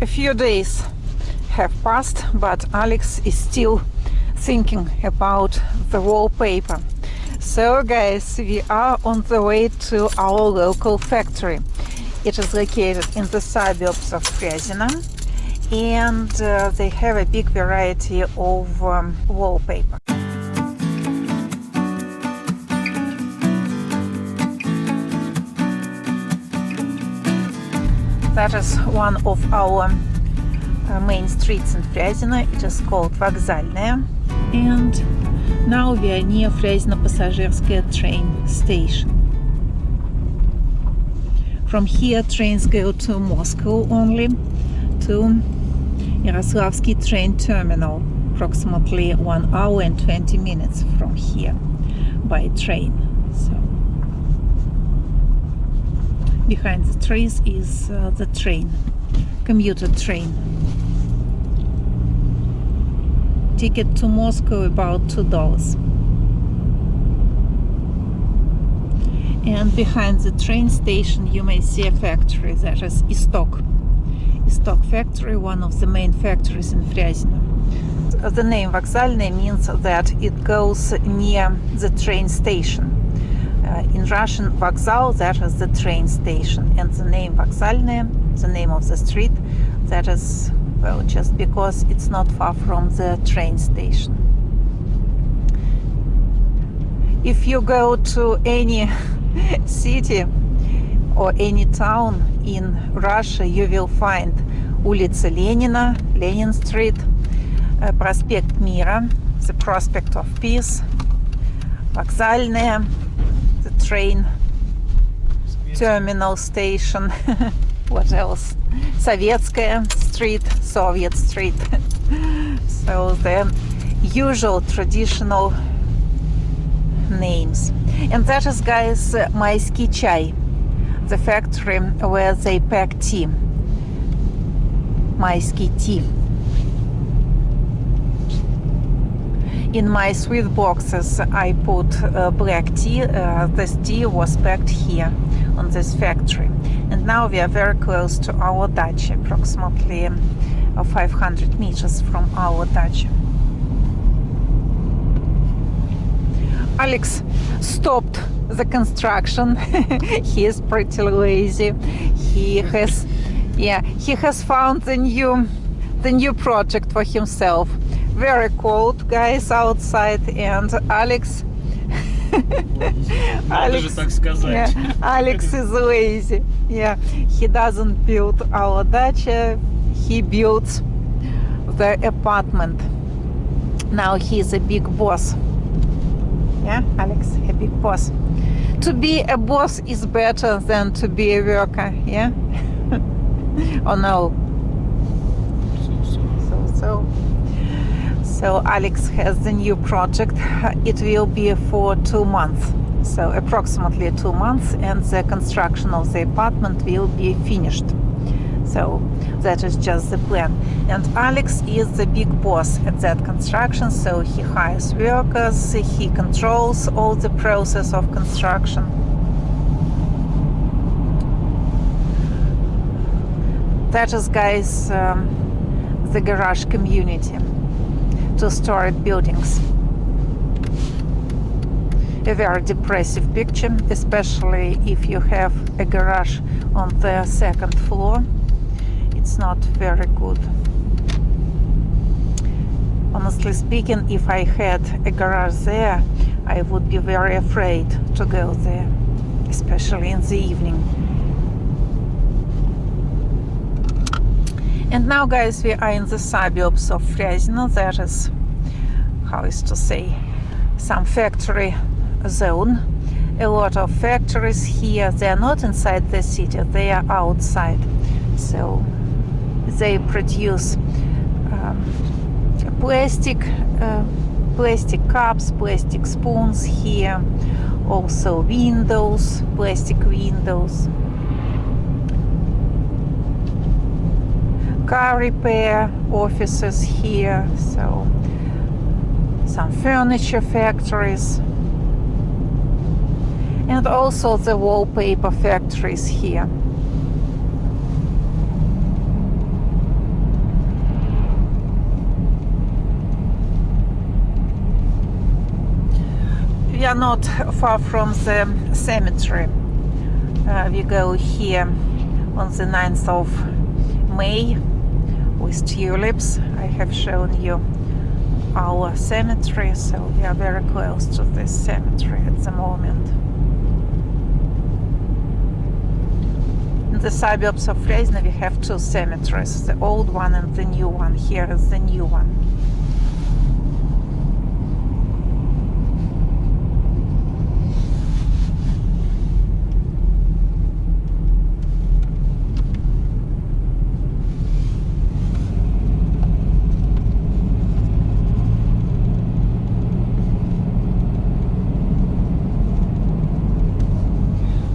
A few days have passed, but Alex is still thinking about the wallpaper. So guys, we are on the way to our local factory. It is located in the suburbs of Fryazino, and they have a big variety of wallpaper. That is one of our main streets in Fryazino. It is called Вокзальная. And now we are near Fryazino Пассажирская train station. From here trains go to Moscow only, to Yaroslavsky train terminal, approximately 1 hour and 20 minutes from here by train. So behind the trees is the train, commuter train. Ticket to Moscow about $2. And behind the train station you may see a factory, that is Istok. Istok factory, one of the main factories in Fryazino. The name Вокзальная means that it goes near the train station. In Russian, Vokzal, that is the train station, and the name Вокзальная, the name of the street, that is, well, just because it's not far from the train station. If you go to any city or any town in Russia, you will find улица Ленина, Lenin Street, Проспект Мира, the Prospect of Peace, Вокзальная, the train terminal station. What else? Советская Street, Soviet Street. So the usual traditional names. And that is, guys, Майский чай, the factory where they pack tea. Майский tea. In my sweet boxes I put black tea. This tea was packed here on this factory. And now we are very close to our dacha, approximately 500 meters from our dacha. Alex stopped the construction. He is pretty lazy. He has found the new project for himself. Very cold, guys, outside, and Alex Alex is lazy. Yeah, he doesn't build our dacha, he builds the apartment. Now he's a big boss. Yeah, Alex, a big boss. To be a boss is better than to be a worker, yeah? Or no? So Alex has the new project. It will be for 2 months, so approximately 2 months, and the construction of the apartment will be finished. So that is just the plan. And Alex is the big boss at that construction, so he hires workers, he controls all the process of construction. That is, guys, the garage community. Two-storied buildings. A very depressive picture, especially if you have a garage on the second floor. It's not very good. Honestly speaking, if I had a garage there, I would be very afraid to go there, especially in the evening. And now, guys, we are in the suburbs of Fryazino. That is, how is to say, some factory zone. A lot of factories here. They are not inside the city, they are outside. So they produce plastic cups, plastic spoons here, also windows, plastic windows, car repair offices here, so some furniture factories, and also the wallpaper factories here. we are not far from the cemetery. We go here on the 9th of May with tulips. I have shown you our cemetery, so we are very close to this cemetery at the moment. In the suburbs of Fresno we have two cemeteries, the old one and the new one. Here is the new one.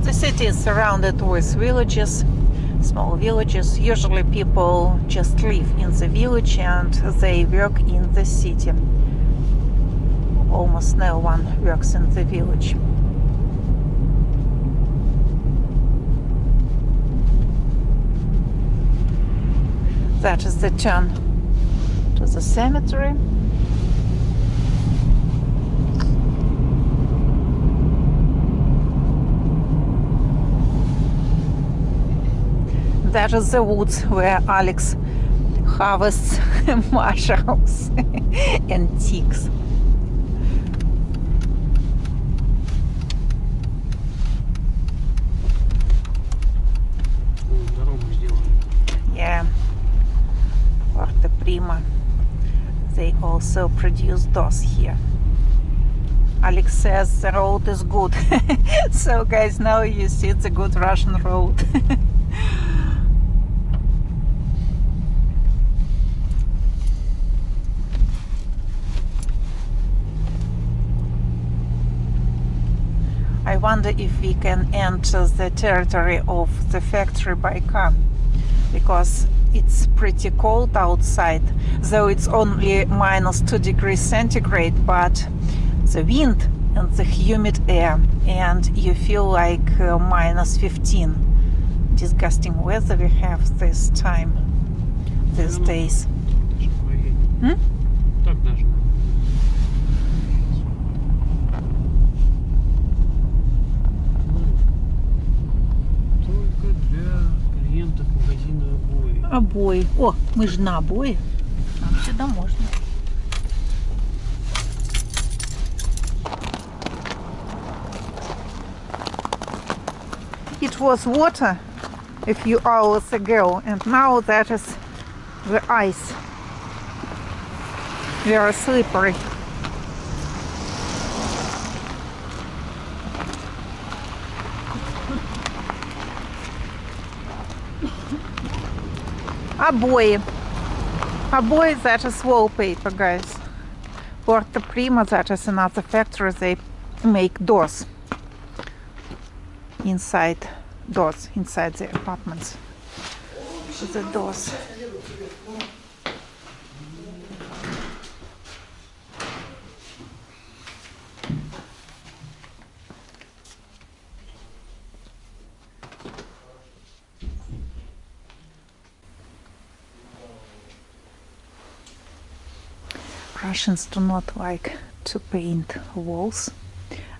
The city is surrounded with villages, small villages. Usually people just live in the village and they work in the city. Almost no one works in the village. That is the turn to the cemetery. That is the woods where Alex harvests mushrooms and ticks. Yeah, Porta Prima. They also produce those here. Alex says the road is good. So guys, now you see it's a good Russian road. I wonder if we can enter the territory of the factory by car, because it's pretty cold outside, though it's only -2 degrees centigrade, but the wind and the humid air, and you feel like -15. Disgusting weather we have this time, these days. Hmm? Обои. О, мы же на обои. Нам сюда можно. It was water a few hours ago, and now that is the ice. Very slippery. Обои. Обои, that is wallpaper, guys. Porta Prima, that is another factory. They make doors. Inside the apartments. The doors. Russians do not like to paint walls.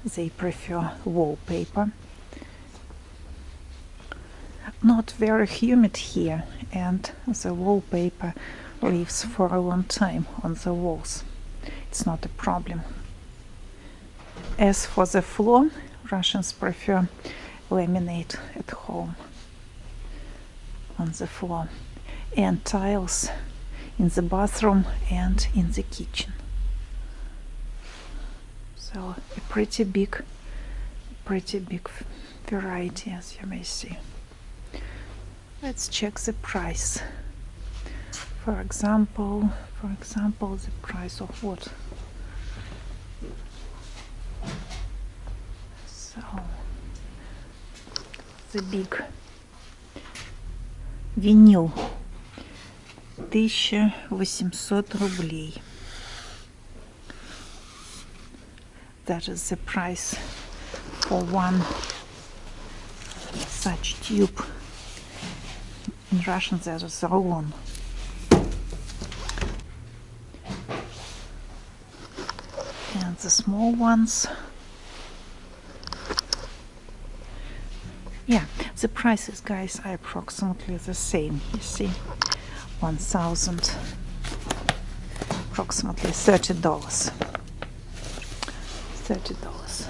They prefer wallpaper. Not very humid here, and the wallpaper lives for a long time on the walls. It's not a problem. As for the floor, Russians prefer laminate at home on the floor, and tiles in the bathroom and in the kitchen. So a pretty big variety, as you may see. Let's check the price. For example, the price of what? So the big vinyl 1800 рублей. That is the price for one such tube. In Russian that is rulon. And the small ones The prices, guys, are approximately the same. You see, 1,000, approximately $30. $30.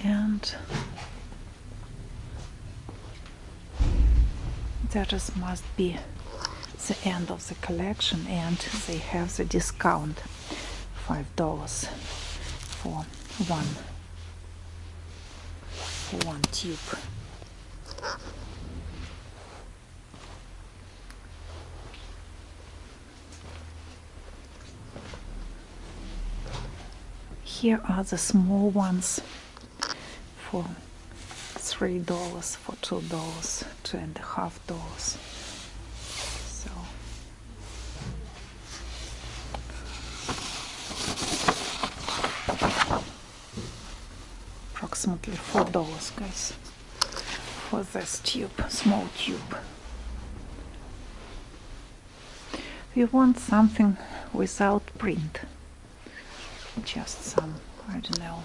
And that must be the end of the collection, and they have the discount $5 for one tube. Here are the small ones for $3, for $2, $2.50. So approximately $4, guys, for this tube, small tube. We want something without print, just some, I don't know,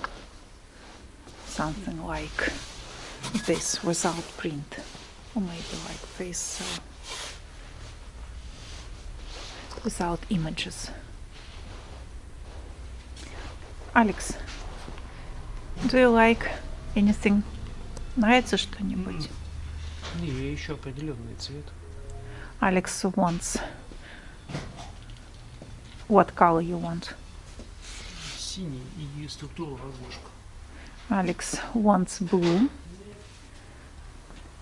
something like this without print, or maybe like this, so without images. Alex, do you like anything? Нравится что-нибудь? Не, еще определенный цвет. Alex wants. What color you want? Синий и структуру разложка. Alex wants blue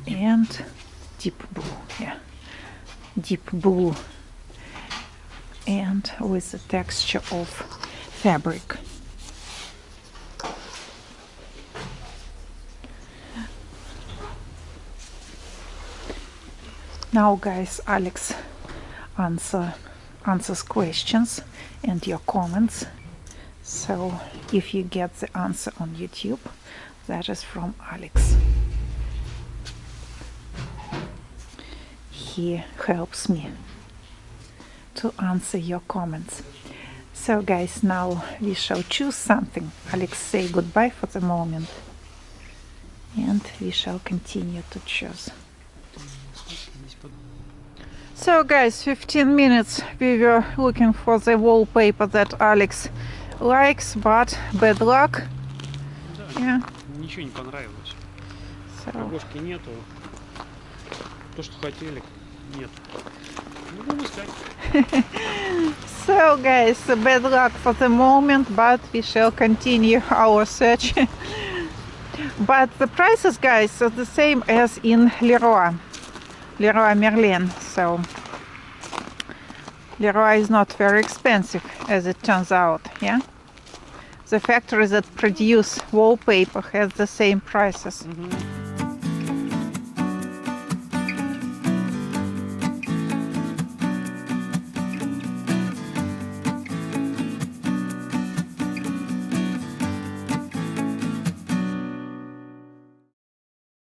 and deep blue, yeah, deep blue, and with the texture of fabric. Now, guys, Alex answers questions and your comments. So if you get the answer on YouTube, that is from Alex. He helps me to answer your comments. So, guys, now we shall choose something. Alex, say goodbye for the moment, and we shall continue to choose. So, guys, 15 minutes we were looking for the wallpaper that Alex likes, but bad luck. Да, Yeah. ничего не понравилось. So, Обложки нету. То, что хотели, нет. Ну, будем искать. so, guys, bad luck for the moment, but we shall continue our search. But the prices, guys, are the same as in Leroy Merlin. So Leroy is not very expensive, as it turns out. Yeah, the factories that produce wallpaper has the same prices.